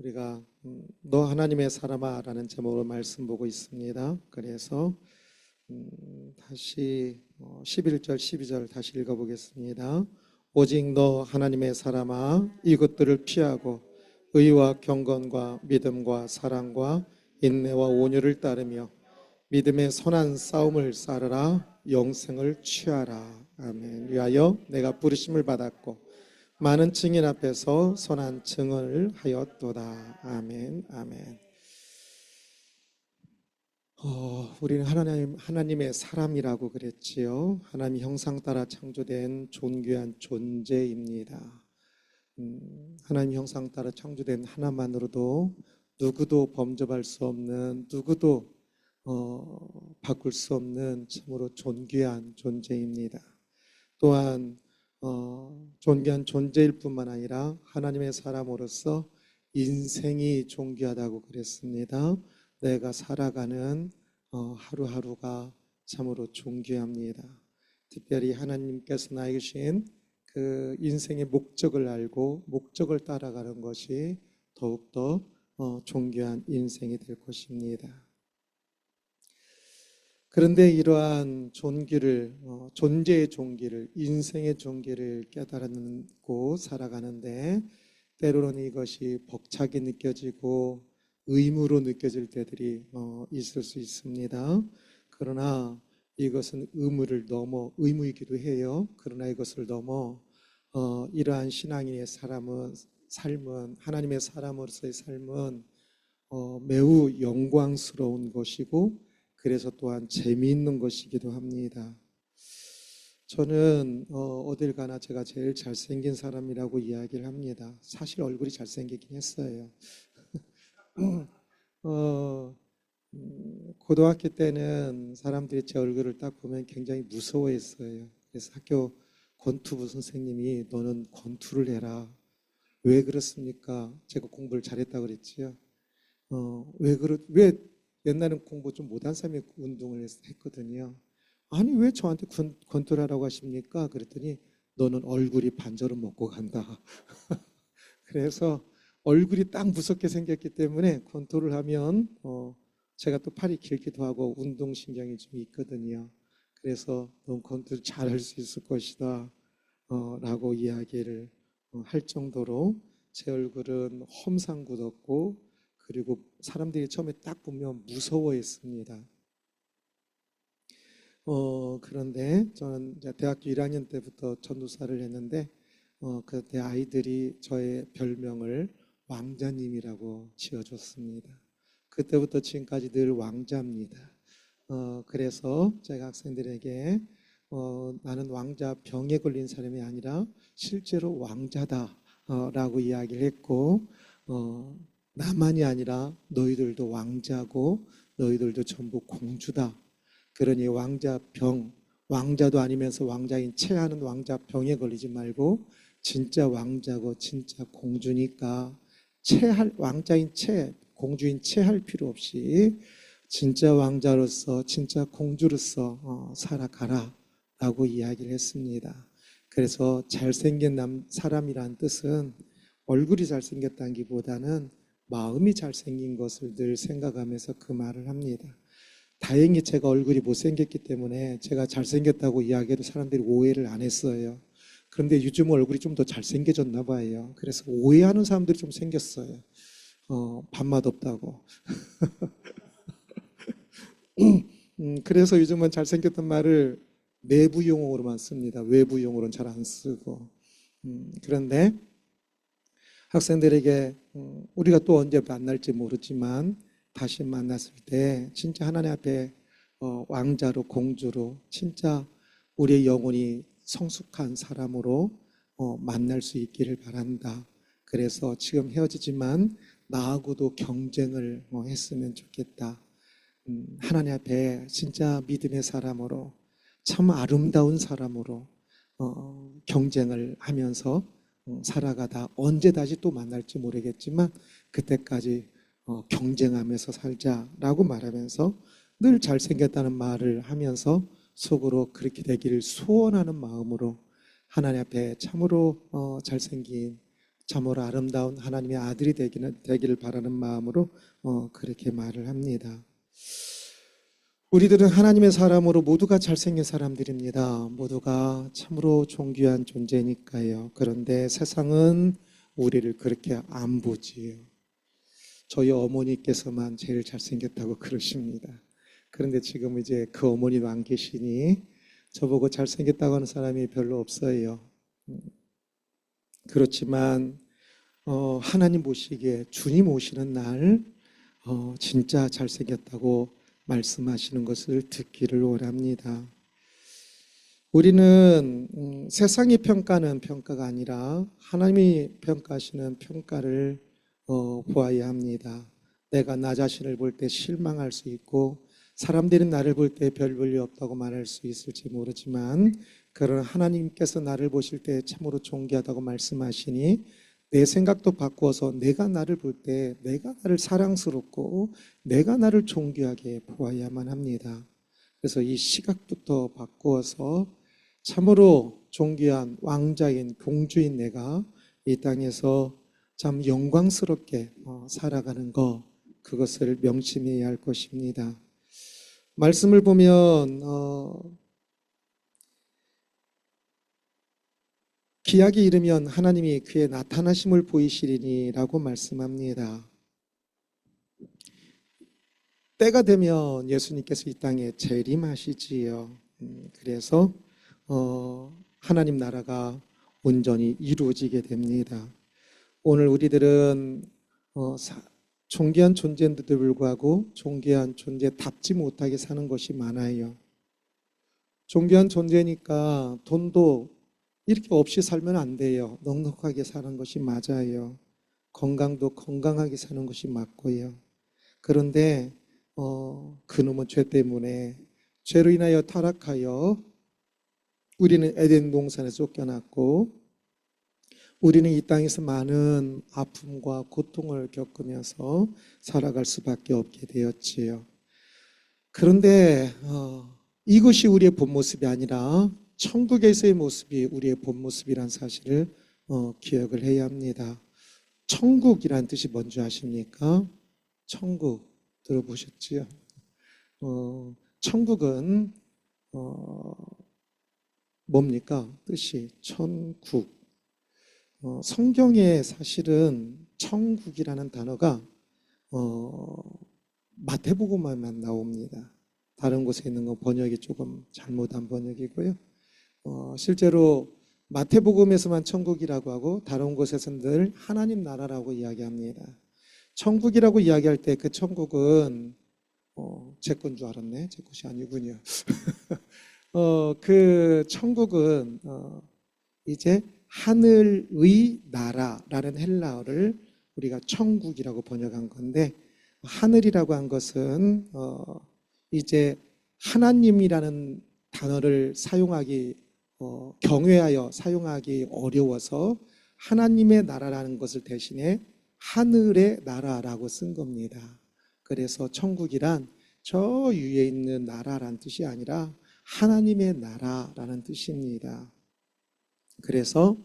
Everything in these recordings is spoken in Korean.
우리가 너 하나님의 사람아 라는 제목으로 말씀 보고 있습니다. 그래서 다시 11절 12절 다시 읽어보겠습니다. 오직 너 하나님의 사람아 이것들을 피하고 의와 경건과 믿음과 사랑과 인내와 온유를 따르며 믿음의 선한 싸움을 싸르라. 영생을 취하라. 아멘. 위하여 내가 부르심을 받았고 많은 증인 앞에서 선한 증언을 하였도다. 아멘. 아멘. 우리는 하나님의 사람이라고 그랬지요. 하나님 형상 따라 창조된 존귀한 존재입니다. 하나님 형상 따라 창조된 하나만으로도 누구도 범접할 수 없는, 누구도 바꿀 수 없는 참으로 존귀한 존재입니다. 또한 존귀한 존재일 뿐만 아니라 하나님의 사람으로서 인생이 존귀하다고 그랬습니다. 내가 살아가는 하루하루가 참으로 존귀합니다. 특별히 하나님께서 나에게 주신 그 인생의 목적을 알고 목적을 따라가는 것이 더욱더 존귀한 인생이 될 것입니다. 그런데 이러한 존귀를, 존재의 존귀를, 인생의 존귀를 깨달고 살아가는데 때로는 이것이 벅차게 느껴지고 의무로 느껴질 때들이 있을 수 있습니다. 그러나 이것은 의무를 넘어, 의무이기도 해요. 그러나 이것을 넘어 이러한 신앙인의 삶은 하나님의 사람으로서의 삶은 매우 영광스러운 것이고 그래서 또한 재미있는 것이기도 합니다. 저는 어딜 가나 제가 제일 잘생긴 사람이라고 이야기를 합니다. 사실 얼굴이 잘생기긴 했어요. 고등학교 때는 사람들이 제 얼굴을 딱 보면 굉장히 무서워했어요. 그래서 학교 권투부 선생님이 너는 권투를 해라. 왜 그렇습니까? 제가 공부를 잘했다고 그랬지요. 왜 옛날엔 공부 좀 못한 사람이 운동을 했거든요. 아니 왜 저한테 권투를 하라고 하십니까? 그랬더니 너는 얼굴이 반절은 먹고 간다. 그래서 얼굴이 딱 무섭게 생겼기 때문에 권투를 하면 제가 또 팔이 길기도 하고 운동신경이 좀 있거든요. 그래서 넌 권투를 잘 할 수 있을 것이다 라고 이야기를 할 정도로 제 얼굴은 험상궂었고 그리고 사람들이 처음에 딱 보면 무서워했습니다. 그런데 저는 이제 대학교 1학년 때부터 전도사를 했는데 그때 아이들이 저의 별명을 왕자님이라고 지어줬습니다. 그때부터 지금까지 늘 왕자입니다. 그래서 제가 학생들에게 나는 왕자 병에 걸린 사람이 아니라 실제로 왕자다 라고 이야기를 했고 나만이 아니라 너희들도 왕자고 너희들도 전부 공주다. 그러니 왕자병, 왕자도 아니면서 왕자인 체하는 왕자병에 걸리지 말고 진짜 왕자고 진짜 공주니까 왕자인 체, 공주인 체할 필요 없이 진짜 왕자로서 진짜 공주로서 살아가라 라고 이야기를 했습니다. 그래서 잘생긴 사람이란 뜻은 얼굴이 잘생겼다기보다는 마음이 잘생긴 것을 늘 생각하면서 그 말을 합니다. 다행히 제가 얼굴이 못생겼기 때문에 제가 잘생겼다고 이야기해도 사람들이 오해를 안 했어요. 그런데 요즘 얼굴이 좀 더 잘생겨졌나 봐요. 그래서 오해하는 사람들이 좀 생겼어요. 밥맛 없다고. 그래서 요즘은 잘생겼던 말을 내부 용어로만 씁니다. 외부 용어로는 잘 안 쓰고. 그런데 학생들에게 우리가 또 언제 만날지 모르지만 다시 만났을 때 진짜 하나님 앞에 왕자로 공주로 진짜 우리의 영혼이 성숙한 사람으로 만날 수 있기를 바란다. 그래서 지금 헤어지지만 나하고도 경쟁을 했으면 좋겠다. 하나님 앞에 진짜 믿음의 사람으로 참 아름다운 사람으로 경쟁을 하면서 살아가다 언제 다시 또 만날지 모르겠지만 그때까지 경쟁하면서 살자라고 말하면서 늘 잘생겼다는 말을 하면서 속으로 그렇게 되기를 소원하는 마음으로 하나님 앞에 참으로 잘생긴 참으로 아름다운 하나님의 아들이 되기를 바라는 마음으로 그렇게 말을 합니다. 우리들은 하나님의 사람으로 모두가 잘생긴 사람들입니다. 모두가 참으로 존귀한 존재니까요. 그런데 세상은 우리를 그렇게 안 보지요. 저희 어머니께서만 제일 잘생겼다고 그러십니다. 그런데 지금 이제 그 어머니도 안 계시니 저보고 잘생겼다고 하는 사람이 별로 없어요. 그렇지만 하나님 보시기에 주님 오시는 날 진짜 잘생겼다고 말씀하시는 것을 듣기를 원합니다. 우리는 세상이 평가하는 평가가 아니라 하나님이 평가하시는 평가를 보아야 합니다. 내가 나 자신을 볼 때 실망할 수 있고 사람들이 나를 볼 때 별 볼일 없다고 말할 수 있을지 모르지만 그런 하나님께서 나를 보실 때 참으로 존귀하다고 말씀하시니 내 생각도 바꾸어서 내가 나를 볼 때 내가 나를 사랑스럽고 내가 나를 존귀하게 보아야만 합니다. 그래서 이 시각부터 바꾸어서 참으로 존귀한 왕자인 공주인 내가 이 땅에서 참 영광스럽게 살아가는 것, 그것을 명심해야 할 것입니다. 말씀을 보면 기약이 이르면 하나님이 그의 나타나심을 보이시리니 라고 말씀합니다. 때가 되면 예수님께서 이 땅에 재림하시지요. 그래서 하나님 나라가 온전히 이루어지게 됩니다. 오늘 우리들은 존귀한 존재인데도 불구하고 존귀한 존재답지 못하게 사는 것이 많아요. 존귀한 존재니까 돈도 이렇게 없이 살면 안 돼요. 넉넉하게 사는 것이 맞아요. 건강도 건강하게 사는 것이 맞고요. 그런데 그놈의 죄 때문에 죄로 인하여 타락하여 우리는 에덴 동산에서 쫓겨났고 우리는 이 땅에서 많은 아픔과 고통을 겪으면서 살아갈 수밖에 없게 되었지요. 그런데 이것이 우리의 본 모습이 아니라 천국에서의 모습이 우리의 본 모습이란 사실을 기억을 해야 합니다. 천국이란 뜻이 뭔지 아십니까? 천국 들어보셨지요? 천국은 뭡니까? 뜻이 천국. 성경에 사실은 천국이라는 단어가 마태복음에만 나옵니다. 다른 곳에 있는 건 번역이 조금 잘못한 번역이고요. 실제로 마태복음에서만 천국이라고 하고 다른 곳에서는 늘 하나님 나라라고 이야기합니다. 천국이라고 이야기할 때 그 천국은 제 건 줄 알았네. 제 것이 아니군요. 그 천국은 이제 하늘의 나라라는 헬라어를 우리가 천국이라고 번역한 건데 하늘이라고 한 것은 이제 하나님이라는 단어를 사용하기 경외하여 사용하기 어려워서 하나님의 나라라는 것을 대신에 하늘의 나라라고 쓴 겁니다. 그래서 천국이란 저 위에 있는 나라라는 뜻이 아니라 하나님의 나라라는 뜻입니다. 그래서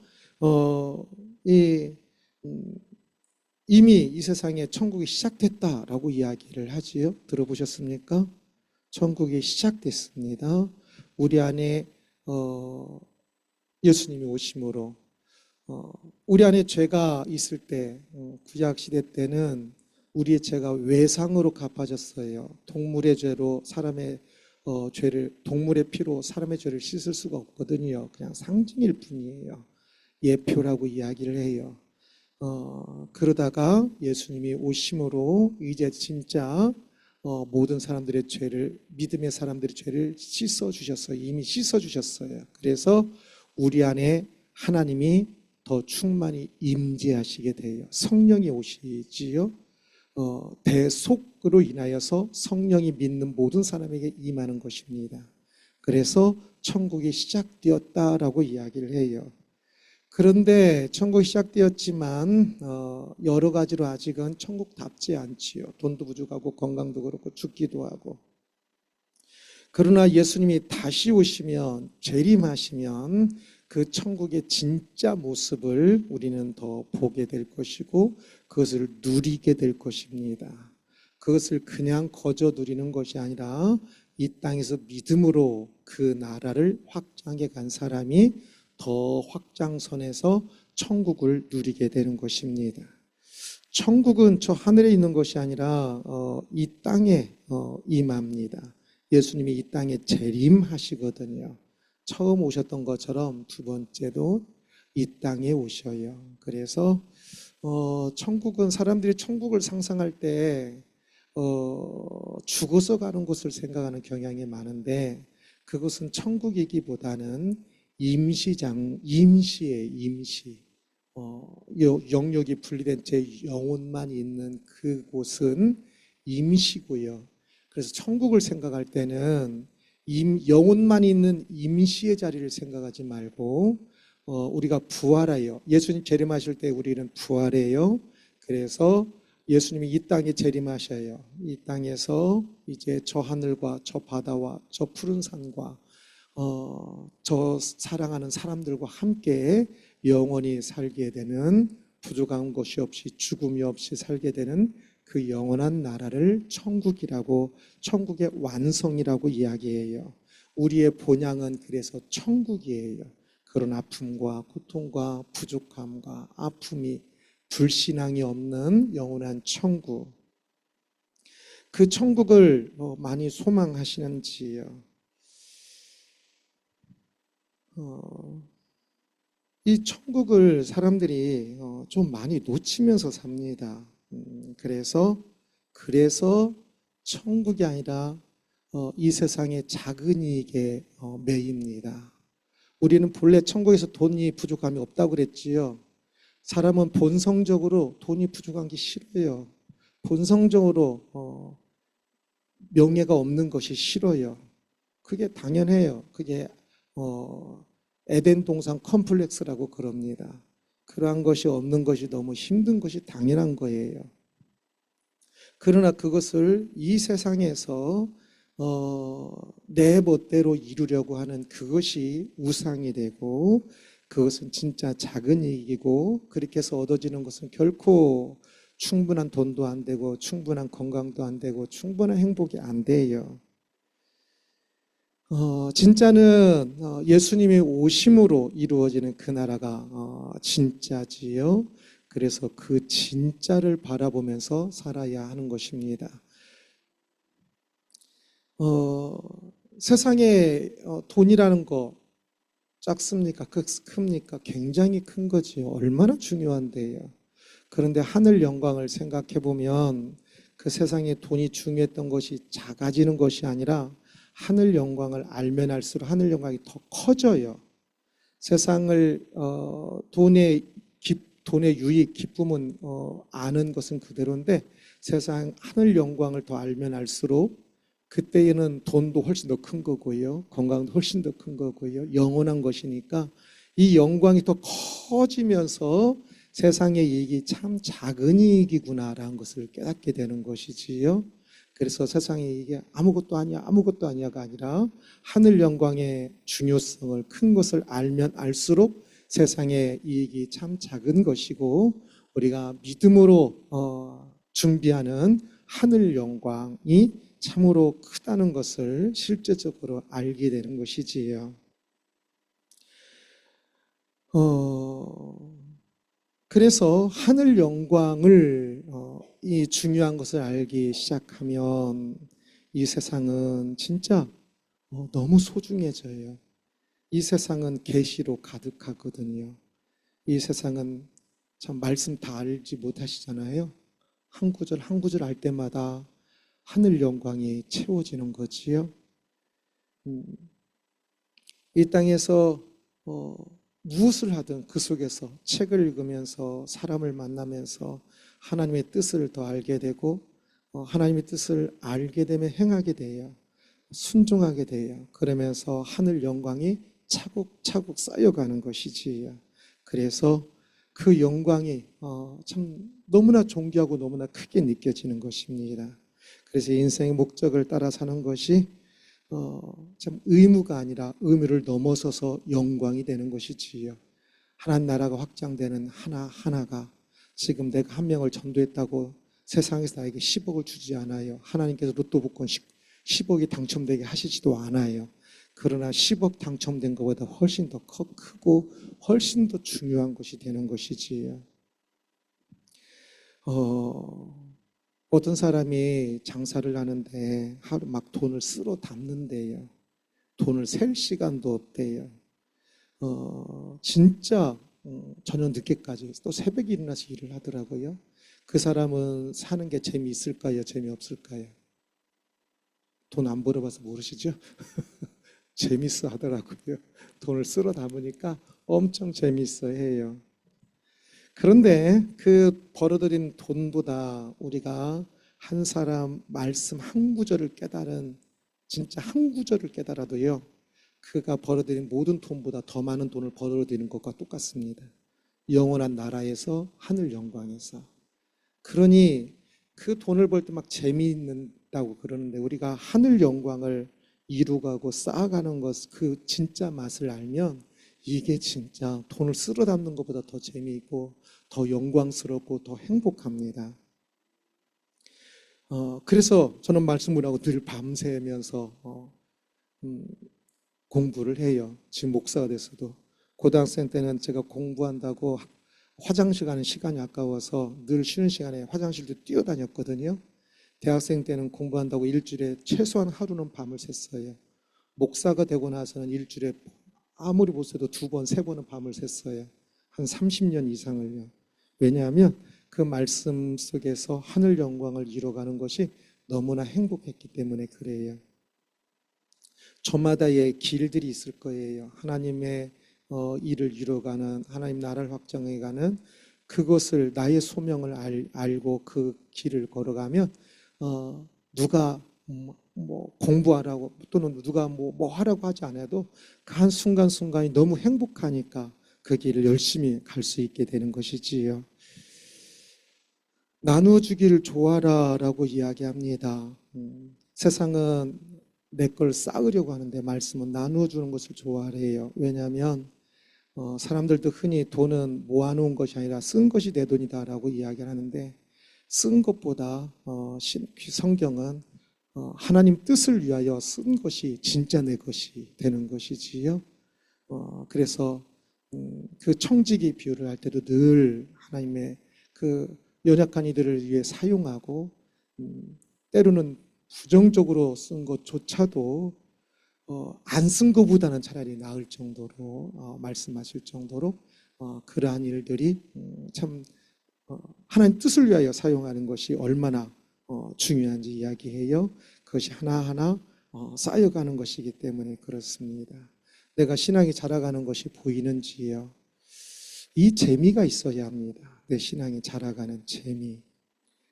이미 이 세상에 천국이 시작됐다라고 이야기를 하지요. 들어보셨습니까? 천국이 시작됐습니다. 우리 안에 예수님이 오심으로 우리 안에 죄가 있을 때 구약 시대 때는 우리의 죄가 외상으로 갚아졌어요. 동물의 죄로 사람의 죄를 동물의 피로 사람의 죄를 씻을 수가 없거든요. 그냥 상징일 뿐이에요. 예표라고 이야기를 해요. 그러다가 예수님이 오심으로 이제 진짜 모든 사람들의 죄를 믿음의 사람들의 죄를 씻어 주셨어요. 이미 씻어 주셨어요. 그래서 우리 안에 하나님이 더 충만히 임재하시게 돼요. 성령이 오시지요. 대속으로 인하여서 성령이 믿는 모든 사람에게 임하는 것입니다. 그래서 천국이 시작되었다라고 이야기를 해요. 그런데 천국이 시작되었지만 여러 가지로 아직은 천국답지 않지요. 돈도 부족하고 건강도 그렇고 죽기도 하고. 그러나 예수님이 다시 오시면 재림하시면 그 천국의 진짜 모습을 우리는 더 보게 될 것이고 그것을 누리게 될 것입니다. 그것을 그냥 거저 누리는 것이 아니라 이 땅에서 믿음으로 그 나라를 확장해 간 사람이 더 확장선에서 천국을 누리게 되는 것입니다. 천국은 저 하늘에 있는 것이 아니라 이 땅에 임합니다. 예수님이 이 땅에 재림하시거든요. 처음 오셨던 것처럼 두 번째도 이 땅에 오셔요. 그래서 천국은 사람들이 천국을 상상할 때 죽어서 가는 곳을 생각하는 경향이 많은데 그것은 천국이기보다는 임시의 임시. 영역이 분리된 제 영혼만 있는 그곳은 임시고요. 그래서 천국을 생각할 때는 영혼만 있는 임시의 자리를 생각하지 말고 우리가 부활하여 예수님 재림하실 때 우리는 부활해요. 그래서 예수님이 이 땅에 재림하셔요. 이 땅에서 이제 저 하늘과 저 바다와 저 푸른 산과 저 사랑하는 사람들과 함께 영원히 살게 되는 부족한 것이 없이 죽음이 없이 살게 되는 그 영원한 나라를 천국이라고 천국의 완성이라고 이야기해요. 우리의 본향은 그래서 천국이에요. 그런 아픔과 고통과 부족함과 아픔이 불신앙이 없는 영원한 천국. 그 천국을 많이 소망하시는지요? 이 천국을 사람들이 좀 많이 놓치면서 삽니다. 그래서 천국이 아니라 이 세상의 작은 이익에 매입니다. 우리는 본래 천국에서 돈이 부족함이 없다고 그랬지요. 사람은 본성적으로 돈이 부족한 게 싫어요. 본성적으로 명예가 없는 것이 싫어요. 그게 당연해요. 그게 에덴 동산 컴플렉스라고 그럽니다. 그러한 것이 없는 것이 너무 힘든 것이 당연한 거예요. 그러나 그것을 이 세상에서 내 멋대로 이루려고 하는 그것이 우상이 되고 그것은 진짜 작은 이익이고 그렇게 해서 얻어지는 것은 결코 충분한 돈도 안 되고 충분한 건강도 안 되고 충분한 행복이 안 돼요. 진짜는 예수님의 오심으로 이루어지는 그 나라가 진짜지요. 그래서 그 진짜를 바라보면서 살아야 하는 것입니다. 세상에 돈이라는 거 작습니까? 큽니까? 굉장히 큰 거지요. 얼마나 중요한데요. 그런데 하늘 영광을 생각해 보면 그 세상에 돈이 중요했던 것이 작아지는 것이 아니라 하늘 영광을 알면 알수록 하늘 영광이 더 커져요. 세상을 돈의 유익, 기쁨은 아는 것은 그대로인데 세상 하늘 영광을 더 알면 알수록 그때에는 돈도 훨씬 더 큰 거고요. 건강도 훨씬 더 큰 거고요. 영원한 것이니까 이 영광이 더 커지면서 세상의 이익이 참 작은 이익이구나라는 것을 깨닫게 되는 것이지요. 그래서 세상에 이게 아무것도 아니야가 아니라 하늘 영광의 중요성을 큰 것을 알면 알수록 세상의 이익이 참 작은 것이고 우리가 믿음으로 준비하는 하늘 영광이 참으로 크다는 것을 실제적으로 알게 되는 것이지요. 그래서 하늘 영광을 이 중요한 것을 알기 시작하면 이 세상은 진짜 너무 소중해져요. 이 세상은 계시로 가득하거든요. 이 세상은 참 말씀 다 알지 못하시잖아요. 한 구절 한 구절 알 때마다 하늘 영광이 채워지는 거지요. 이 땅에서 무엇을 하든 그 속에서 책을 읽으면서 사람을 만나면서 하나님의 뜻을 더 알게 되고 하나님의 뜻을 알게 되면 행하게 돼요. 순종하게 돼요. 그러면서 하늘 영광이 차곡차곡 쌓여가는 것이지요. 그래서 그 영광이 참 너무나 존귀하고 너무나 크게 느껴지는 것입니다. 그래서 인생의 목적을 따라 사는 것이 참 의무가 아니라 의무를 넘어서서 영광이 되는 것이지요. 하나님 나라가 확장되는 하나하나가 지금 내가 한 명을 전도했다고 세상에서 나에게 10억을 주지 않아요. 하나님께서 로또 복권 10억이 당첨되게 하시지도 않아요. 그러나 10억 당첨된 것보다 훨씬 더 크고 훨씬 더 중요한 것이 되는 것이지요. 어떤 사람이 장사를 하는데 하루 막 돈을 쓸어 담는데요. 돈을 셀 시간도 없대요. 진짜 저녁 늦게까지 또 새벽에 일어나서 일을 하더라고요. 그 사람은 사는 게 재미있을까요? 재미없을까요? 돈 안 벌어봐서 모르시죠? 재밌어 하더라고요. 돈을 쓸어 담으니까 엄청 재밌어 해요. 그런데 그 벌어들인 돈보다 우리가 한 사람 말씀 한 구절을 깨달은, 진짜 한 구절을 깨달아도요, 그가 벌어들인 모든 돈보다 더 많은 돈을 벌어들이는 것과 똑같습니다. 영원한 나라에서, 하늘 영광에서. 그러니 그 돈을 벌 때 막 재미있는다고 그러는데 우리가 하늘 영광을 이루가고 쌓아가는 것, 그 진짜 맛을 알면 이게 진짜 돈을 쓸어 담는 것보다 더 재미있고 더 영광스럽고 더 행복합니다. 그래서 저는 말씀을 하고 늘 밤새면서 공부를 해요. 지금 목사가 됐어도. 고등학생 때는 제가 공부한다고 화장실 가는 시간이 아까워서 늘 쉬는 시간에 화장실도 뛰어다녔거든요. 대학생 때는 공부한다고 일주일에 최소한 하루는 밤을 샜어요. 목사가 되고 나서는 일주일에 아무리 보세도 2번, 3번은 밤을 샜어요. 한 30년 이상을요. 왜냐하면 그 말씀 속에서 하늘 영광을 이뤄가는 것이 너무나 행복했기 때문에 그래요. 저마다의 길들이 있을 거예요. 하나님의 일을 이뤄가는, 하나님 나라를 확장해가는 그것을, 나의 소명을 알고 그 길을 걸어가면 누가 뭐 공부하라고 또는 누가 뭐 하라고 하지 않아도 그 한 순간순간이 너무 행복하니까 그 길을 열심히 갈 수 있게 되는 것이지요. 나누어주기를 좋아라 라고 이야기합니다. 세상은 내 걸 쌓으려고 하는데 말씀은 나누어주는 것을 좋아해요. 왜냐하면 사람들도 흔히 돈은 모아놓은 것이 아니라 쓴 것이 내 돈이다 라고 이야기를 하는데, 쓴 것보다 성경은 하나님 뜻을 위하여 쓴 것이 진짜 내 것이 되는 것이지요. 그래서 그 청지기 비유를 할 때도 늘 하나님의 그 연약한 이들을 위해 사용하고, 때로는 부정적으로 쓴 것조차도 안 쓴 것보다는 차라리 나을 정도로 말씀하실 정도로 그러한 일들이 참 하나님 뜻을 위하여 사용하는 것이 얼마나 중요한지 이야기해요. 그것이 하나하나 쌓여가는 것이기 때문에 그렇습니다. 내가 신앙이 자라가는 것이 보이는지요. 이 재미가 있어야 합니다. 내 신앙이 자라가는 재미.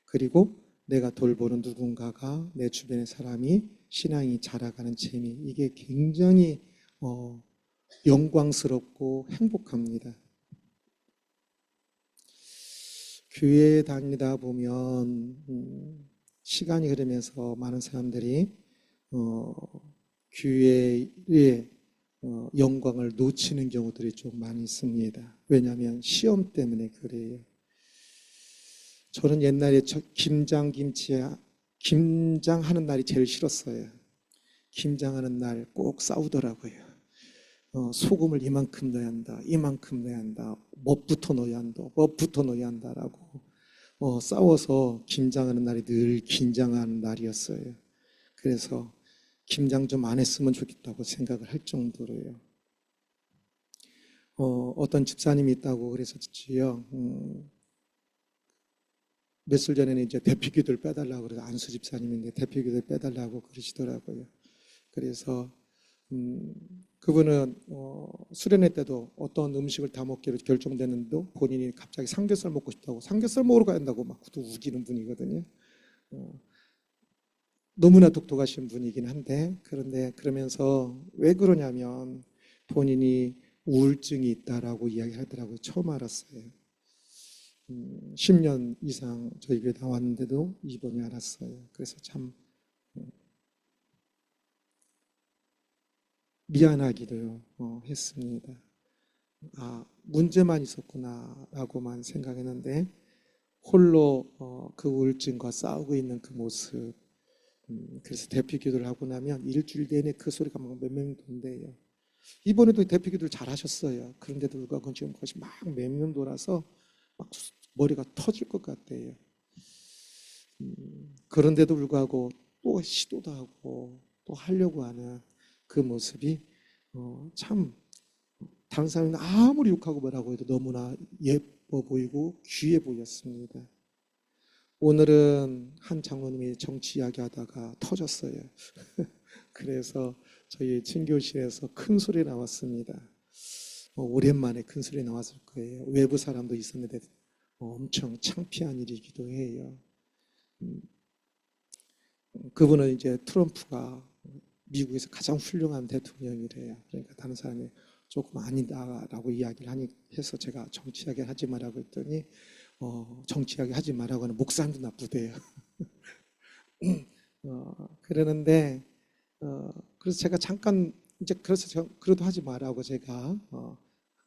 그리고 내가 돌보는 누군가가, 내 주변의 사람이 신앙이 자라가는 재미. 이게 굉장히 영광스럽고 행복합니다. 교회에 다니다 보면 시간이 흐르면서 많은 사람들이 교회의 영광을 놓치는 경우들이 좀 많이 있습니다. 왜냐하면 시험 때문에 그래요. 저는 옛날에 김장하는 날이 제일 싫었어요. 김장하는 날 꼭 싸우더라고요. 소금을 이만큼 넣어야 한다, 이만큼 넣어야 한다, 뭐부터 넣어야 한다, 뭐부터 넣어야 한다라고 싸워서 김장하는 날이 늘 긴장하는 날이었어요. 그래서 김장 좀 안 했으면 좋겠다고 생각을 할 정도로요. 어떤 집사님이 있다고 그랬었지요. 며칠 전에는 이제 대피기도를 빼달라고 그래서 안수 집사님인데 대피기도를 빼달라고 그러시더라고요. 그래서 그분은 수련회 때도 어떤 음식을 다 먹기로 결정됐는데 본인이 갑자기 삼겹살 먹고 싶다고 삼겹살 먹으러 가야 한다고 막 우기는 분이거든요. 너무나 독특하신 분이긴 한데, 그런데 그러면서 왜 그러냐면 본인이 우울증이 있다라고 이야기하더라고요. 처음 알았어요. 10년 이상 저희 교회 나왔는데도 이번에 알았어요. 그래서 참 미안하기도 했습니다. 아, 문제만 있었구나라고만 생각했는데 홀로 그 우울증과 싸우고 있는 그 모습. 그래서 대피 기도를 하고 나면 일주일 내내 그 소리가 막 몇 명 돈대요. 이번에도 대피 기도를 잘 하셨어요. 그런데도 불구하고 지금 그것이 막 몇 명 돌아서 막 머리가 터질 것 같대요. 그런데도 불구하고 또 시도도 하고 또 하려고 하는 그 모습이 참 다른 사람이 아무리 욕하고 뭐라고 해도 너무나 예뻐 보이고 귀해 보였습니다. 오늘은 한 장로님이 정치 이야기하다가 터졌어요. 그래서 저희 친교실에서 큰 소리 나왔습니다. 오랜만에 큰 소리 나왔을 거예요. 외부 사람도 있었는데 엄청 창피한 일이기도 해요. 그분은 이제 트럼프가 미국에서 가장 훌륭한 대통령이래요. 그러니까 다른 사람이 조금 아니다라고 이야기를 해서 제가 정치 이야기를 하지 말라고 했더니 정치 이야기 하지 말라고 하는 목사님도 나쁘대요. 그러는데 그래서 제가 잠깐 이제 그래서 그래도 하지 말라고 제가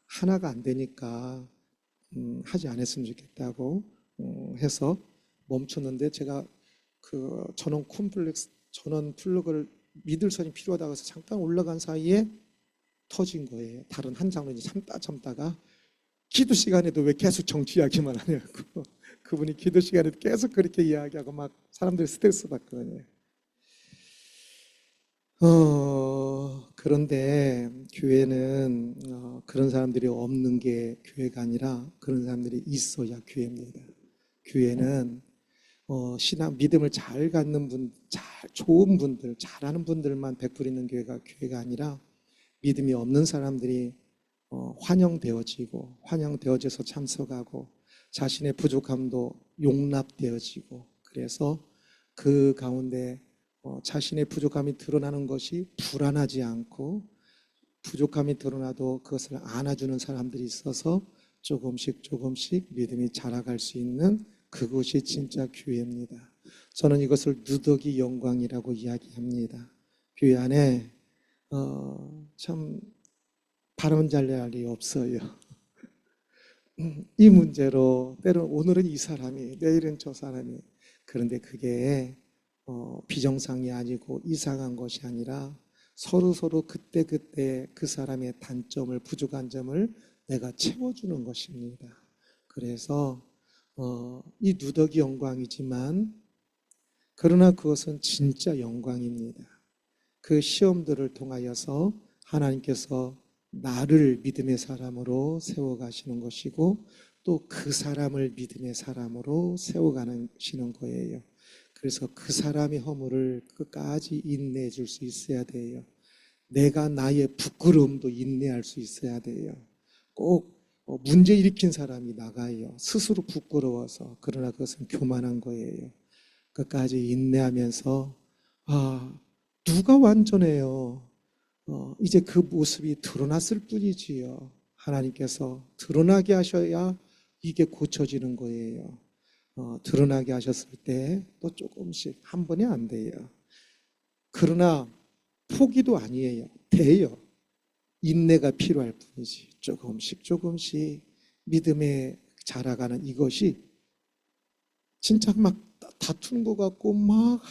하나가 안 되니까 하지 않았으면 좋겠다고 해서 멈췄는데 제가 그 전원 콤플렉스 전원 플러그를 믿을 선이 필요하다고 해서 잠깐 올라간 사이에 터진 거예요. 다른 한 장로님이 참다가 기도 시간에도 왜 계속 정치 이야기만 하냐고. 그분이 기도 시간에도 계속 그렇게 이야기하고 막 사람들이 스트레스 받거든요. 그런데 교회는 그런 사람들이 없는 게 교회가 아니라 그런 사람들이 있어야 교회입니다. 교회는 신앙 믿음을 잘 갖는 분, 좋은 분들, 잘하는 분들만 베풀이는 교회가 아니라 믿음이 없는 사람들이 환영되어져서 참석하고 자신의 부족함도 용납되어지고 그래서 그 가운데 자신의 부족함이 드러나는 것이 불안하지 않고 부족함이 드러나도 그것을 안아주는 사람들이 있어서 조금씩 믿음이 자라갈 수 있는 그것이 진짜 교회입니다. 저는 이것을 누더기 영광이라고 이야기합니다. 교회 안에 참 바람 잘 날이 없어요. 이 문제로 때로는 오늘은 이 사람이 내일은 저 사람이 그런데 그게 비정상이 아니고 이상한 것이 아니라 서로 그때 그 사람의 단점을 부족한 점을 내가 채워주는 것입니다. 그래서 이 누더기 영광이지만 그러나 그것은 진짜 영광입니다. 그 시험들을 통하여서 하나님께서 나를 믿음의 사람으로 세워가시는 것이고 또 그 사람을 믿음의 사람으로 세워가시는 거예요. 그래서 그 사람의 허물을 끝까지 인내해 줄 수 있어야 돼요. 내가 나의 부끄러움도 인내할 수 있어야 돼요. 꼭 문제 일으킨 사람이 나가요. 스스로 부끄러워서. 그러나 그것은 교만한 거예요. 끝까지 인내하면서 누가 완전해요. 이제 그 모습이 드러났을 뿐이지요. 하나님께서 드러나게 하셔야 이게 고쳐지는 거예요. 드러나게 하셨을 때 또 조금씩 한 번에 안 돼요. 그러나 포기도 아니에요. 돼요. 인내가 필요할 뿐이지. 조금씩 믿음에 자라가는 이것이 진짜 막 다투는 것 같고 막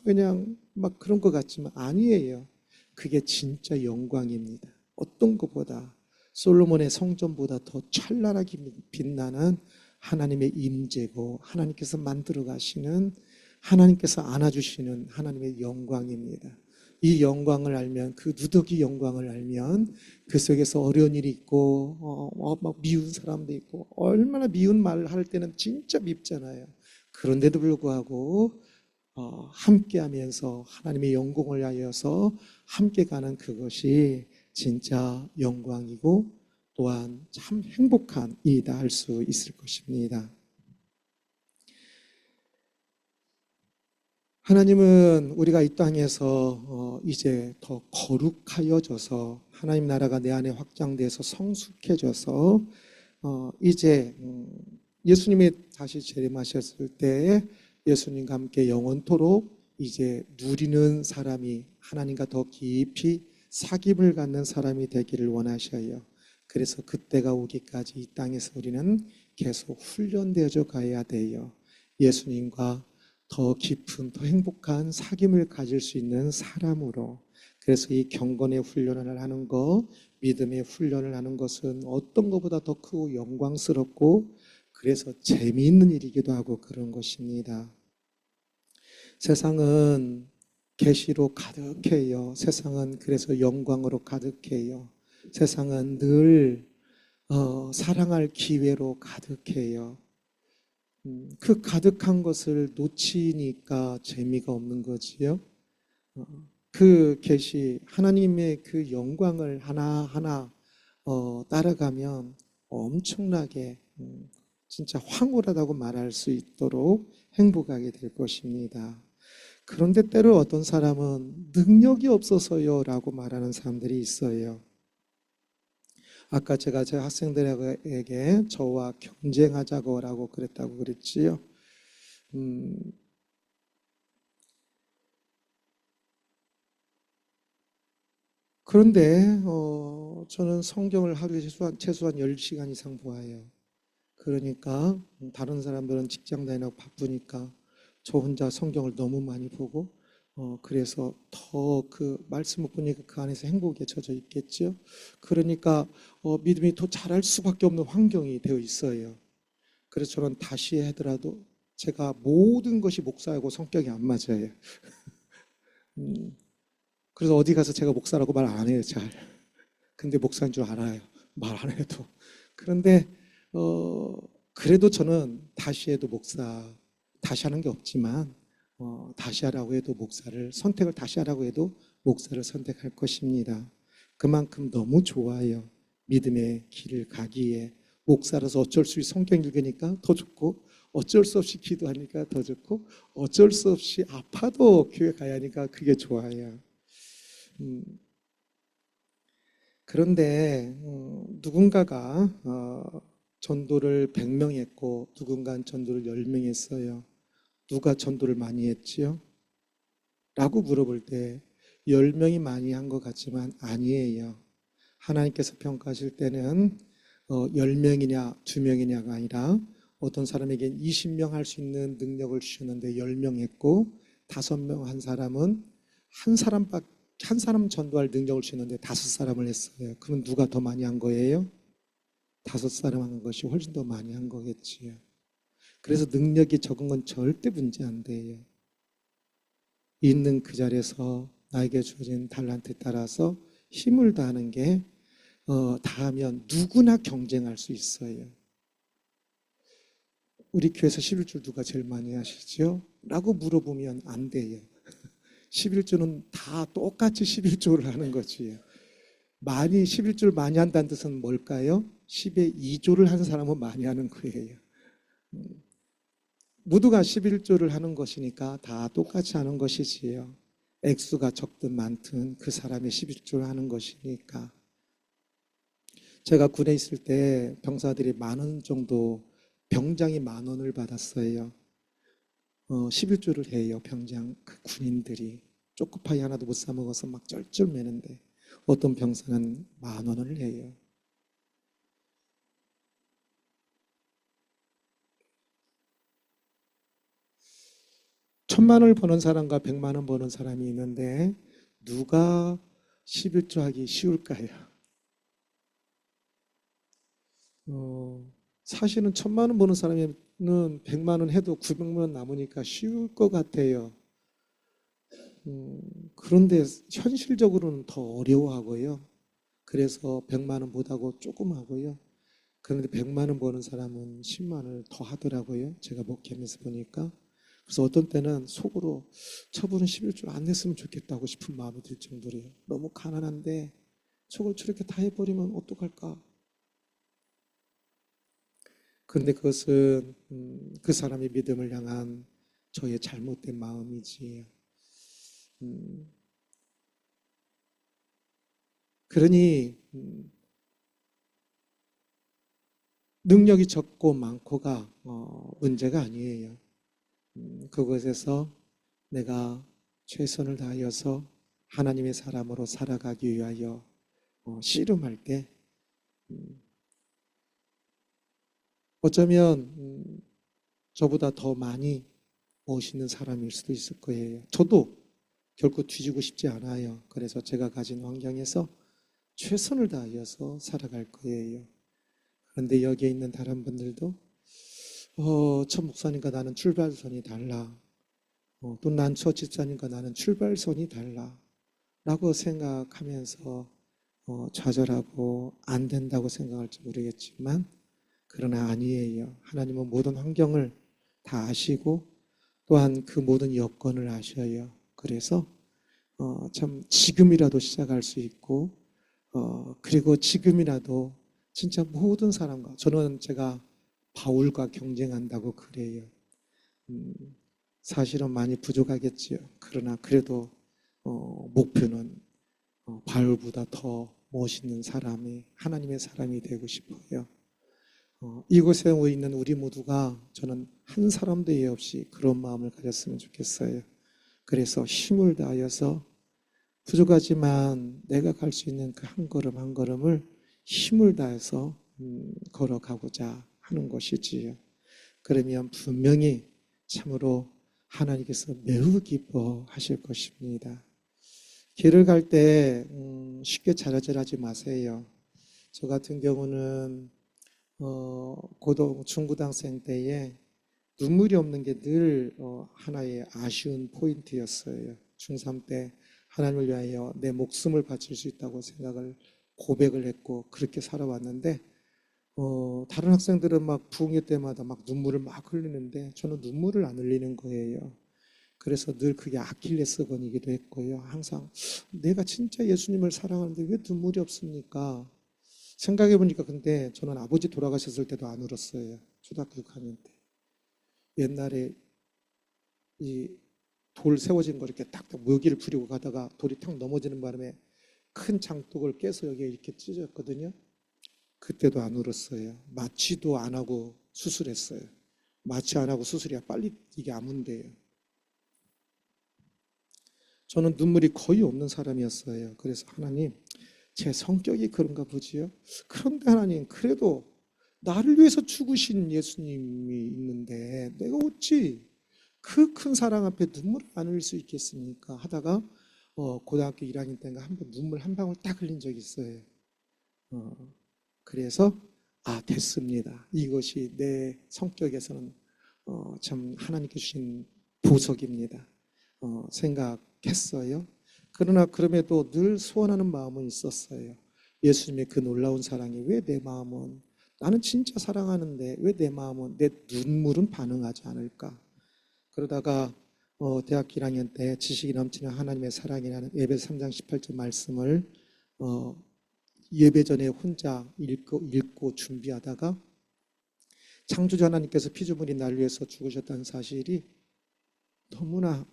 그냥 막 그런 것 같지만 아니에요. 그게 진짜 영광입니다. 어떤 것보다 솔로몬의 성전보다 더 찬란하게 빛나는 하나님의 임재고 하나님께서 만들어 가시는 하나님께서 안아주시는 하나님의 영광입니다. 이 영광을 알면 그 누더기 영광을 알면 그 속에서 어려운 일이 있고 막 미운 사람도 있고 얼마나 미운 말을 할 때는 진짜 밉잖아요. 그런데도 불구하고 함께 하면서 하나님의 영광을 위하여서 함께 가는 그것이 진짜 영광이고 또한 참 행복한 일이다 할 수 있을 것입니다. 하나님은 우리가 이 땅에서 이제 더 거룩하여져서 하나님 나라가 내 안에 확장돼서 성숙해져서 이제 예수님이 다시 재림하셨을 때 예수님과 함께 영원토록 이제 누리는 사람이 하나님과 더 깊이 사귐을 갖는 사람이 되기를 원하셔요. 그래서 그때가 오기까지 이 땅에서 우리는 계속 훈련되어져 가야 돼요. 예수님과 더 깊은, 더 행복한 사귐을 가질 수 있는 사람으로. 그래서 이 경건의 훈련을 하는 것, 믿음의 훈련을 하는 것은 어떤 것보다 더 크고 영광스럽고, 그래서 재미있는 일이기도 하고 그런 것입니다. 세상은 계시로 가득해요. 세상은 그래서 영광으로 가득해요. 세상은 늘 사랑할 기회로 가득해요. 그 가득한 것을 놓치니까 재미가 없는 거지요. 어, 그 계시 하나님의 그 영광을 하나하나 따라가면 엄청나게 진짜 황홀하다고 말할 수 있도록 행복하게 될 것입니다. 그런데 때로 어떤 사람은 능력이 없어서요 라고 말하는 사람들이 있어요. 아까 제가 제 학생들에게 저와 경쟁하자고라고 그랬다고 그랬지요. 그런데 저는 성경을 하루에 최소한 10시간 이상 보아요. 그러니까 다른 사람들은 직장 다니고 바쁘니까 저 혼자 성경을 너무 많이 보고 그래서 더 그 말씀을 보니까 그 안에서 행복에 젖어 있겠죠. 그러니까 믿음이 더 잘할 수밖에 없는 환경이 되어 있어요. 그래서 저는 다시 하더라도 제가 모든 것이 목사하고 성격이 안 맞아요. 음, 그래서 어디 가서 제가 목사라고 말 안 해요, 잘. 근데 목사인 줄 알아요. 말 안 해도. 그런데 어, 그래도 저는 다시 해도 목사, 다시 하는 게 없지만 다시 하라고 해도 목사를 선택을 다시 하라고 해도 목사를 선택할 것입니다. 그만큼 너무 좋아요. 믿음의 길을 가기에 목사라서 어쩔 수 없이 성경 읽으니까 더 좋고 어쩔 수 없이 기도하니까 더 좋고 어쩔 수 없이 아파도 교회 가야 하니까 그게 좋아요. 음, 그런데 누군가가 전도를 100명 했고 누군가는 전도를 10명 했어요. 누가 전도를 많이 했지요? 라고 물어볼 때 10명이 많이 한 것 같지만 아니에요. 하나님께서 평가하실 때는 10명이냐 2명이냐가 아니라 어떤 사람에겐 20명 할 수 있는 능력을 주셨는데 10명 했고 5명 한 사람은 한 사람 전도할 능력을 주셨는데 5사람을 했어요. 그럼 누가 더 많이 한 거예요? 5사람 한 것이 훨씬 더 많이 한 거겠지요. 그래서 능력이 적은 건 절대 문제 안 돼요. 있는 그 자리에서 나에게 주어진 달란트에 따라서 힘을 다하는 게 다하면 누구나 경쟁할 수 있어요. 우리 교회에서 11조 누가 제일 많이 하시죠? 라고 물어보면 안 돼요. 11조는 다 똑같이 11조를 하는 거지. 많이 11조를 많이 한다는 뜻은 뭘까요? 10의 2조를 하는 사람은 많이 하는 거예요. 모두가 11조를 하는 것이니까 다 똑같이 하는 것이지요. 액수가 적든 많든 그 사람이 11조를 하는 것이니까. 제가 군에 있을 때 병사들이 10,000원 정도, 병장이 10,000원을 받았어요. 11조를 해요, 병장, 그 군인들이. 초코파이 하나도 못 사 먹어서 막 쩔쩔매는데 어떤 병사는 10,000원을 해요. 천만 원을 버는 사람과 100만 원 버는 사람이 있는데 누가 11조 하기 쉬울까요? 사실은 1,000만 원 버는 사람은 100만 원 해도 900만 원 남으니까 쉬울 것 같아요. 그런데 현실적으로는 더 어려워하고요. 그래서 100만 원 못하고 조금 하고요. 그런데 100만 원 버는 사람은 10만 원을 더 하더라고요. 제가 목회하면서 보니까. 그래서 어떤 때는 속으로 저분은 11조 안 냈으면 좋겠다고 싶은 마음이 들 정도로요. 너무 가난한데 저걸 저렇게 다 해버리면 어떡할까? 그런데 그것은 그 사람의 믿음을 향한 저의 잘못된 마음이지. 음, 그러니 능력이 적고 많고가 문제가 아니에요. 그것에서 내가 최선을 다하여서 하나님의 사람으로 살아가기 위하여 씨름할 때 어쩌면 저보다 더 많이 멋있는 사람일 수도 있을 거예요. 저도 결코 뒤지고 싶지 않아요. 그래서 제가 가진 환경에서 최선을 다하여서 살아갈 거예요. 그런데 여기에 있는 다른 분들도 첫 목사님과 나는 출발선이 달라. 또 난 첫 집사님과 나는 출발선이 달라. 라고 생각하면서 좌절하고 안 된다고 생각할지 모르겠지만 그러나 아니에요. 하나님은 모든 환경을 다 아시고 또한 그 모든 여건을 아셔요. 그래서 참 지금이라도 시작할 수 있고 그리고 지금이라도 진짜 모든 사람과 저는 제가 바울과 경쟁한다고 그래요. 사실은 많이 부족하겠지요. 그러나 그래도 목표는 바울보다 더 멋있는 사람이 하나님의 사람이 되고 싶어요. 이곳에 있는 우리 모두가 저는 한 사람도 예 없이 그런 마음을 가졌으면 좋겠어요. 그래서 힘을 다하여서 부족하지만 내가 갈 수 있는 그 한 걸음 한 걸음을 힘을 다해서 걸어가고자 하는 것이지요. 그러면 분명히 참으로 하나님께서 매우 기뻐하실 것입니다. 길을 갈 때 쉽게 좌절하지 마세요. 저 같은 경우는 중고등학생 때에 눈물이 없는 게 늘 하나의 아쉬운 포인트였어요. 중3 때 하나님을 위하여 내 목숨을 바칠 수 있다고 생각을 고백을 했고 그렇게 살아왔는데 다른 학생들은 막 부흥회 때마다 막 눈물을 막 흘리는데 저는 눈물을 안 흘리는 거예요. 그래서 늘 그게 아킬레스건이기도 했고요. 항상 내가 진짜 예수님을 사랑하는데 왜 눈물이 없습니까? 생각해 보니까 근데 저는 아버지 돌아가셨을 때도 안 울었어요. 초등학교 6학년 때. 옛날에 이 돌 세워진 거 이렇게 딱딱 묘기를 부리고 가다가 돌이 탁 넘어지는 바람에 큰 장독을 깨서 여기에 이렇게 찢었거든요. 그때도 안 울었어요. 마취도 안 하고 수술했어요. 마취 안 하고 수술이야 빨리 이게 아문대요. 저는 눈물이 거의 없는 사람이었어요. 그래서 하나님, 제 성격이 그런가 보지요. 그런데 하나님, 그래도 나를 위해서 죽으신 예수님이 있는데 내가 어찌 그 큰 사랑 앞에 눈물을 안 흘릴 수 있겠습니까? 하다가 고등학교 1학년 때인가 한번 눈물 한 방울 딱 흘린 적이 있어요. 그래서 됐습니다. 이것이 내 성격에서는 참 하나님께 주신 보석입니다. 생각했어요. 그러나 그럼에도 늘 소원하는 마음은 있었어요. 예수님의 그 놀라운 사랑이 왜 내 마음은 나는 진짜 사랑하는데 왜 내 마음은 내 눈물은 반응하지 않을까? 그러다가 대학교 1학년 때 지식이 넘치는 하나님의 사랑이라는 에베소 3장 18절 말씀을 예배 전에 혼자 읽고 준비하다가 창조주 하나님께서 피조물이 나를 위해서 죽으셨다는 사실이 너무나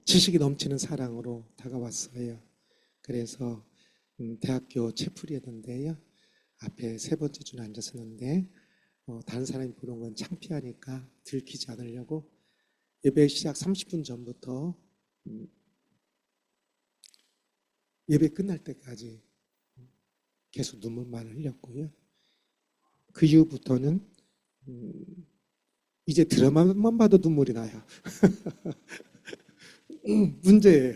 지식이 넘치는 사랑으로 다가왔어요. 그래서 대학교 채플이었는데요. 앞에 세 번째 줄에 앉았었는데 다른 사람이 보는 건 창피하니까 들키지 않으려고 예배 시작 30분 전부터 예배 끝날 때까지 계속 눈물만 흘렸고요. 그 이후부터는 이제 드라마만 봐도 눈물이 나요. 문제예요.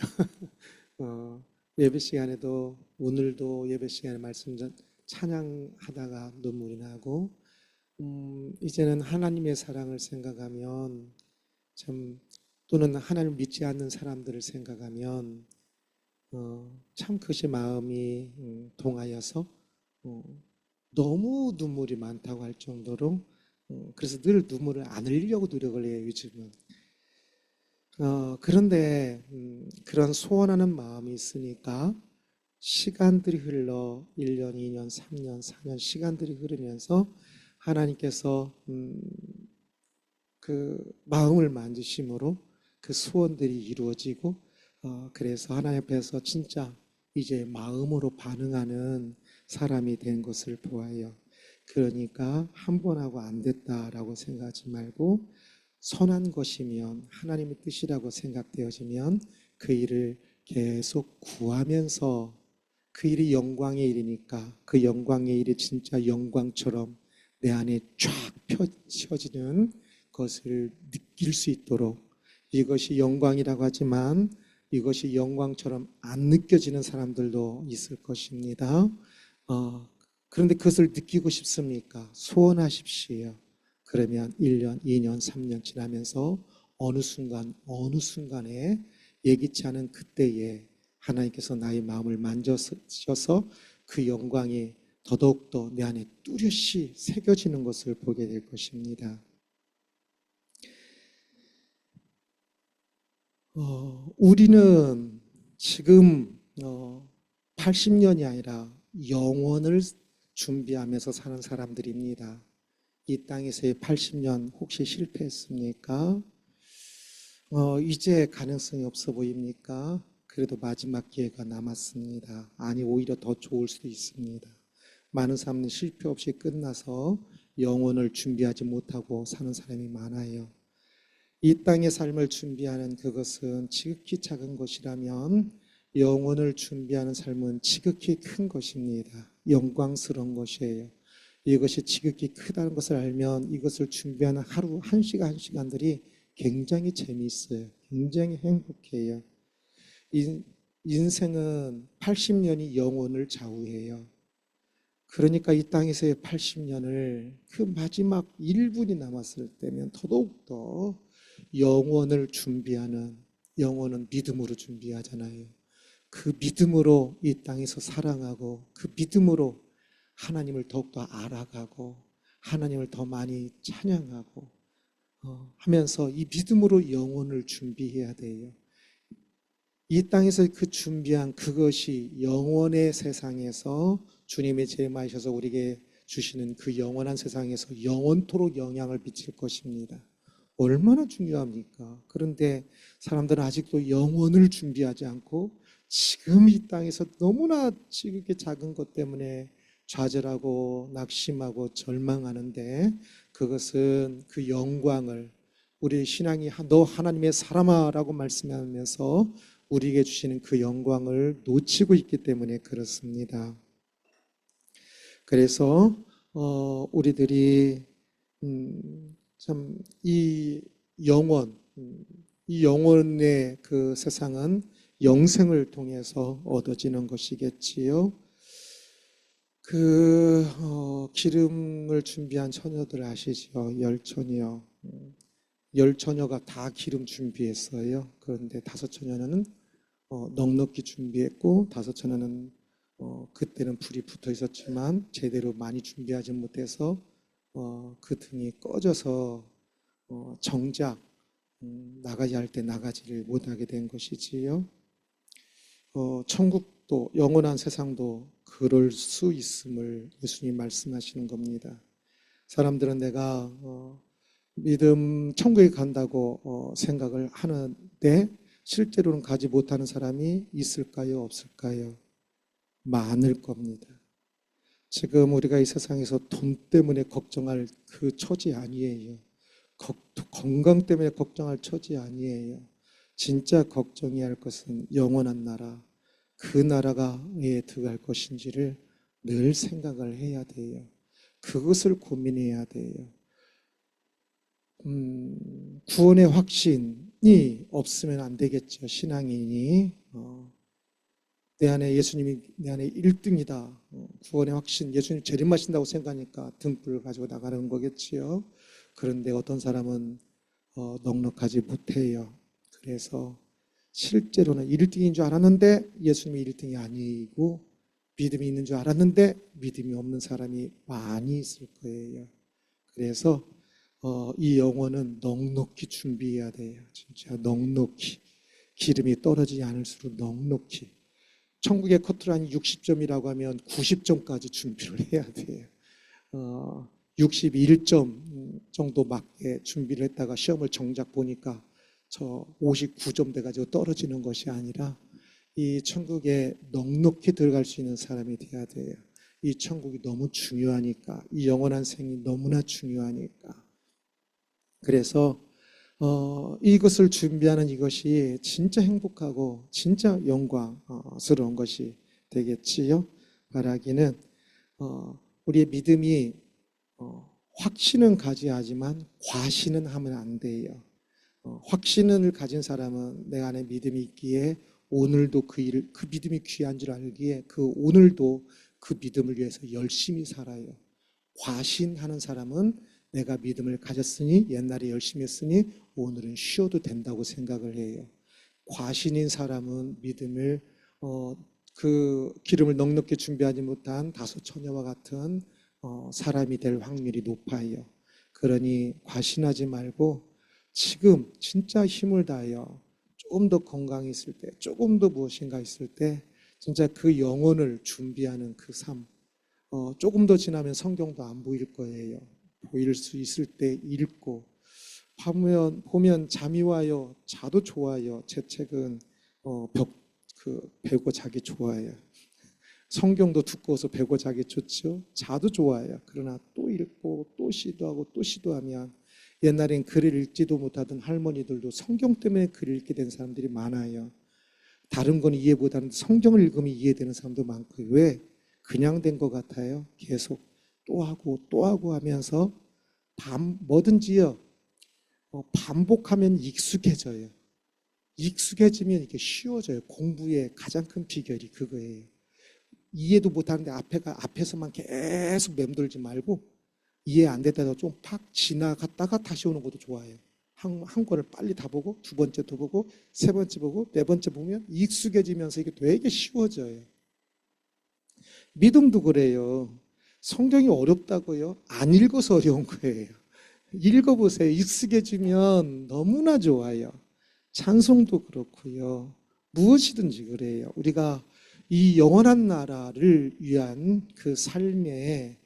예배 시간에도 오늘도 예배 시간에 말씀 찬양하다가 눈물이 나고 이제는 하나님의 사랑을 생각하면 참 또는 하나님을 믿지 않는 사람들을 생각하면 참 그것이 마음이 동하여서 너무 눈물이 많다고 할 정도로 그래서 늘 눈물을 안 흘리려고 노력을 해요, 요즘은. 그런데 그런 소원하는 마음이 있으니까 시간들이 흘러 1년, 2년, 3년, 4년 시간들이 흐르면서 하나님께서 그 마음을 만지심으로 그 소원들이 이루어지고 그래서 하나님 앞에서 진짜 이제 마음으로 반응하는 사람이 된 것을 보아요. 그러니까 한 번 하고 안 됐다라고 생각하지 말고 선한 것이면 하나님의 뜻이라고 생각되어지면 그 일을 계속 구하면서 그 일이 영광의 일이니까 그 영광의 일이 진짜 영광처럼 내 안에 쫙 펼쳐지는 것을 느낄 수 있도록 이것이 영광이라고 하지만 이것이 영광처럼 안 느껴지는 사람들도 있을 것입니다. 그런데 그것을 느끼고 싶습니까? 소원하십시오. 그러면 1년, 2년, 3년 지나면서 어느 순간, 어느 순간에 예기치 않은 그때에 하나님께서 나의 마음을 만져주셔서 그 영광이 더더욱더 내 안에 뚜렷이 새겨지는 것을 보게 될 것입니다. 우리는 지금 80년이 아니라 영원을 준비하면서 사는 사람들입니다. 이 땅에서의 80년 혹시 실패했습니까? 이제 가능성이 없어 보입니까? 그래도 마지막 기회가 남았습니다. 아니, 오히려 더 좋을 수도 있습니다. 많은 사람은 실패 없이 끝나서 영혼을 준비하지 못하고 사는 사람이 많아요. 이 땅의 삶을 준비하는 그것은 지극히 작은 것이라면 영혼을 준비하는 삶은 지극히 큰 것입니다. 영광스러운 것이에요. 이것이 지극히 크다는 것을 알면 이것을 준비하는 하루 한 시간 한 시간들이 굉장히 재미있어요. 굉장히 행복해요. 인생은 80년이 영혼을 좌우해요. 그러니까 이 땅에서의 80년을 그 마지막 1분이 남았을 때면 더더욱더 영혼을 준비하는, 영혼은 믿음으로 준비하잖아요. 그 믿음으로 이 땅에서 사랑하고 그 믿음으로 하나님을 더욱더 알아가고 하나님을 더 많이 찬양하고 하면서 이 믿음으로 영혼을 준비해야 돼요. 이 땅에서 그 준비한 그것이 영원의 세상에서 주님의 제마이셔서 우리에게 주시는 그 영원한 세상에서 영원토록 영향을 미칠 것입니다. 얼마나 중요합니까? 그런데 사람들은 아직도 영원을 준비하지 않고 지금 이 땅에서 너무나 지극히 작은 것 때문에 좌절하고 낙심하고 절망하는데 그것은 그 영광을 우리 신앙이 너 하나님의 사람아 라고 말씀하면서 우리에게 주시는 그 영광을 놓치고 있기 때문에 그렇습니다. 그래서 우리들이 참 이 영원, 이 영원의 그 세상은 영생을 통해서 얻어지는 것이겠지요. 기름을 준비한 처녀들 아시죠? 열처녀. 열 처녀가 다 기름 준비했어요. 그런데 다섯 처녀는 넉넉히 준비했고 다섯 처녀는 그때는 불이 붙어 있었지만 제대로 많이 준비하지 못해서 그 등이 꺼져서 정작 나가야 할 때 나가지를 못하게 된 것이지요. 천국도 영원한 세상도 그럴 수 있음을 예수님 말씀하시는 겁니다. 사람들은 내가 믿음 천국에 간다고 생각을 하는데 실제로는 가지 못하는 사람이 있을까요? 없을까요? 많을 겁니다. 지금 우리가 이 세상에서 돈 때문에 걱정할 그 처지 아니에요. 건강 때문에 걱정할 처지 아니에요. 진짜 걱정해야 할 것은 영원한 나라, 그 나라가 왜 들어갈 것인지를 늘 생각을 해야 돼요. 그것을 고민해야 돼요. 구원의 확신이 없으면 안 되겠죠. 신앙인이 내 안에 예수님이 내 안에 1등이다. 구원의 확신, 예수님 재림하신다고 생각하니까 등불을 가지고 나가는 거겠지요. 그런데 어떤 사람은 넉넉하지 못해요. 그래서 실제로는 1등인 줄 알았는데 예수님이 1등이 아니고 믿음이 있는 줄 알았는데 믿음이 없는 사람이 많이 있을 거예요. 그래서 이 영혼은 넉넉히 준비해야 돼요. 진짜 넉넉히. 기름이 떨어지지 않을수록 넉넉히. 천국의 커트라인이 60점이라고 하면 90점까지 준비를 해야 돼요. 61점 정도 맞게 준비를 했다가 시험을 정작 보니까 저 59점 돼가지고 떨어지는 것이 아니라 이 천국에 넉넉히 들어갈 수 있는 사람이 돼야 돼요. 이 천국이 너무 중요하니까, 이 영원한 생이 너무나 중요하니까. 그래서 이것을 준비하는 이것이 진짜 행복하고 진짜 영광스러운 것이 되겠지요. 바라기는 우리의 믿음이 확신은 가져야 하지만 과신은 하면 안 돼요. 확신을 가진 사람은 내 안에 믿음이 있기에 오늘도 그 믿음이 귀한 줄 알기에 오늘도 그 믿음을 위해서 열심히 살아요. 과신하는 사람은 내가 믿음을 가졌으니, 옛날에 열심히 했으니 오늘은 쉬어도 된다고 생각을 해요. 과신인 사람은 믿음을 그 기름을 넉넉히 준비하지 못한 다소 처녀와 같은 사람이 될 확률이 높아요. 그러니 과신하지 말고 지금 진짜 힘을 다하여 조금 더 건강이 있을 때, 조금 더 무엇인가 있을 때 진짜 그 영혼을 준비하는 그 삶, 조금 더 지나면 성경도 안 보일 거예요. 보일 수 있을 때 읽고, 보면 잠이 와요. 자도 좋아요. 제 책은 배고 자기 좋아요. 성경도 두꺼워서 배고 자기 좋죠. 자도 좋아요. 그러나 또 읽고 또 시도하고 또 시도하면, 옛날엔 글을 읽지도 못하던 할머니들도 성경 때문에 글을 읽게 된 사람들이 많아요. 다른 건 이해 못하는데 성경을 읽으면 이해되는 사람도 많고. 왜? 그냥 된 것 같아요. 계속 또 하고 하면서 뭐든지요, 반복하면 익숙해져요. 익숙해지면 이게 쉬워져요. 공부의 가장 큰 비결이 그거예요. 이해도 못하는데 앞에서만 계속 맴돌지 말고, 이해 안 됐다가 좀 팍 지나갔다가 다시 오는 것도 좋아요. 한 권을 빨리 다 보고, 두 번째도 보고, 세 번째 보고, 네 번째 보면 익숙해지면서 이게 되게 쉬워져요. 믿음도 그래요. 성경이 어렵다고요? 안 읽어서 어려운 거예요. 읽어보세요. 익숙해지면 너무나 좋아요. 찬송도 그렇고요. 무엇이든지 그래요. 우리가 이 영원한 나라를 위한 그 삶에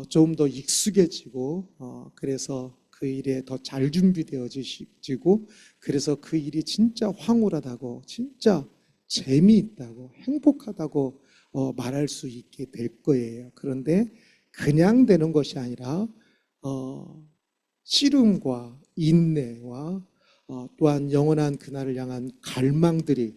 좀 더 익숙해지고, 그래서 그 일에 더 잘 준비되어지고, 그래서 그 일이 진짜 황홀하다고, 진짜 재미있다고, 행복하다고 말할 수 있게 될 거예요. 그런데 그냥 되는 것이 아니라 씨름과 인내와 또한 영원한 그날을 향한 갈망들이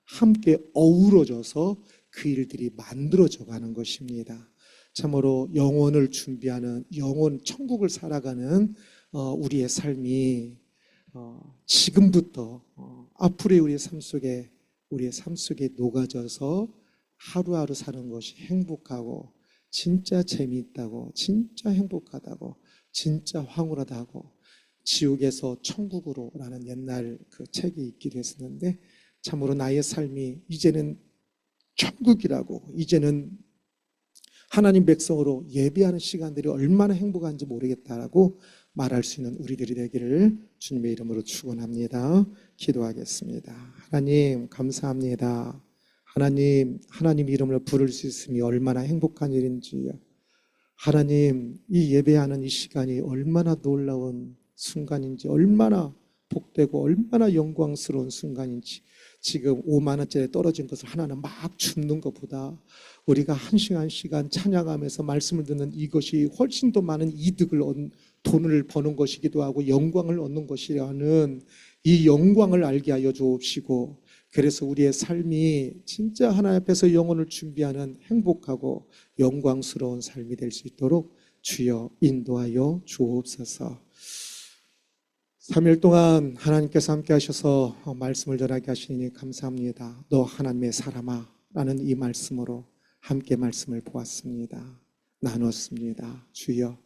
함께 어우러져서 그 일들이 만들어져 가는 것입니다. 참으로 영혼을 준비하는, 영혼 천국을 살아가는 우리의 삶이 지금부터 앞으로의 우리의 삶 속에 녹아져서 하루하루 사는 것이 행복하고 진짜 재미있다고, 진짜 행복하다고, 진짜 황홀하다고, 지옥에서 천국으로라는 옛날 그 책이 있기도 했었는데, 참으로 나의 삶이 이제는 천국이라고, 이제는 하나님 백성으로 예배하는 시간들이 얼마나 행복한지 모르겠다라고 말할 수 있는 우리들이 되기를 주님의 이름으로 축원합니다. 기도하겠습니다. 하나님 감사합니다. 하나님 이름을 부를 수 있음이 얼마나 행복한 일인지요. 하나님, 이 예배하는 이 시간이 얼마나 놀라운 순간인지, 얼마나 복되고 얼마나 영광스러운 순간인지, 지금 5만 원짜리 떨어진 것을 하나는 막 줍는 것보다 우리가 한 시간 한 시간 찬양하면서 말씀을 듣는 이것이 훨씬 더 많은 돈을 버는 것이기도 하고 영광을 얻는 것이라는 이 영광을 알게 하여 주옵시고, 그래서 우리의 삶이 진짜 하나님 앞에서 영혼을 준비하는 행복하고 영광스러운 삶이 될 수 있도록 주여 인도하여 주옵소서. 3일 동안 하나님께서 함께 하셔서 말씀을 전하게 하시니 감사합니다. 너 하나님의 사람아 라는 이 말씀으로 함께 말씀을 보았습니다. 나눴습니다. 주여,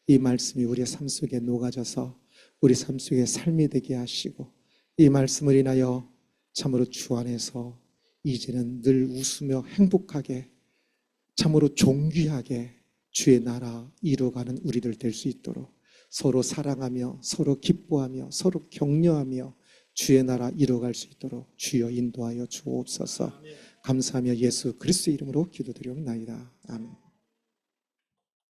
이 말씀이 우리의 삶 속에 녹아져서 우리 삶 속에 삶이 되게 하시고, 이 말씀을 인하여 참으로 주 안에서 이제는 늘 웃으며 행복하게, 참으로 존귀하게 주의 나라 이루어가는 우리들 될 수 있도록 서로 사랑하며 서로 기뻐하며 서로 격려하며 주의 나라 이루어갈 수 있도록 주여 인도하여 주옵소서. 감사하며 예수 그리스도의 이름으로 기도드리옵나이다. 아멘.